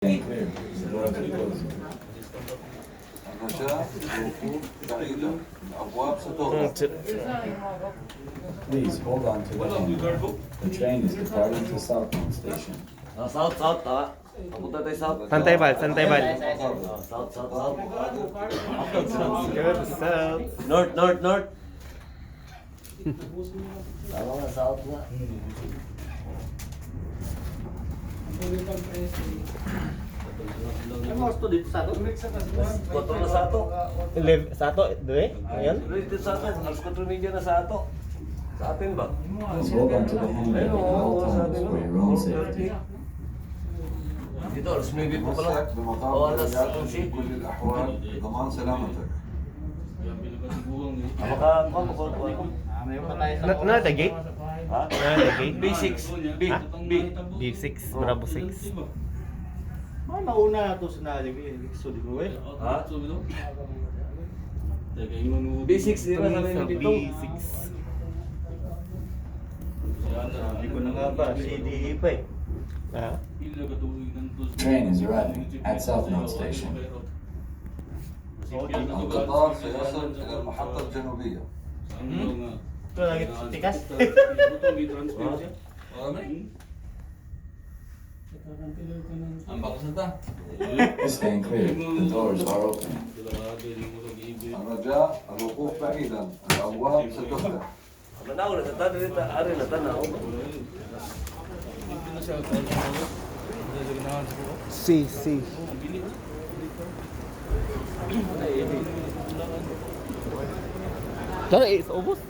الرجاء الوقوف بعيدا الأبواب ستغلق. Please hold on to the handrail. The train is departing to Southmont Station. South, south, papunta tayo south. Santay Bal, Santay Bal. South, south, south. Good, south. North, north, north. Tama nga, south nga. Ano gusto dito sa ato? 4 na sa ato. Sato, doon Ayan. Dito sa ato, alas 4 media na sa ato. Sa atin ba? Please hold on to the handrail at all times for your own safety. Dito, alas 9 pa pala. مساك بمطار O, alas الرياض 10. في كل الأحوال لضمان سلامتك. Na the gate? Ha? Na the gate? B6. B. Ha? B. B6, Bravo 6. Mauna to sa nalimi, so di ko eh. Ha? B6, di ba sabi ng dito? B6. Hindi ko na nga ba, CDE pa eh. Ah? Train is arriving at Southmont Station. القطار سيصل إلى المحطة الجنوبية. Ito lagi tikas. Stand clear. The doors are open. الرجاء الوقوف بعيدا الأبواب ستغلق. Manaw na tanaw dito, ari na tanaw. C. Tara, it's almost.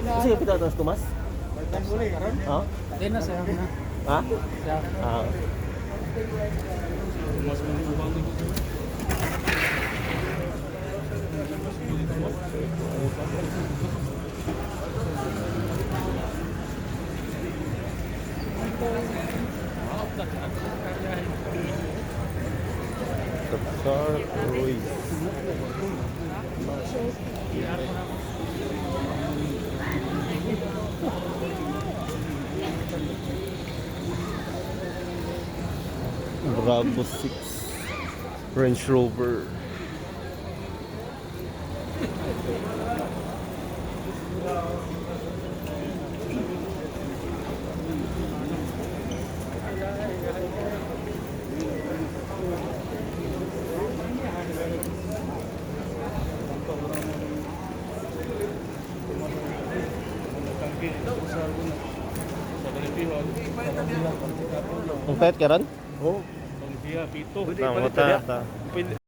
Kasi kapit atas Tomas? Ha? Ha? Ah. Qatar Airways. Bravo 6 Range Rover. Ang pet ka ron? Oh, pito. Ang mata.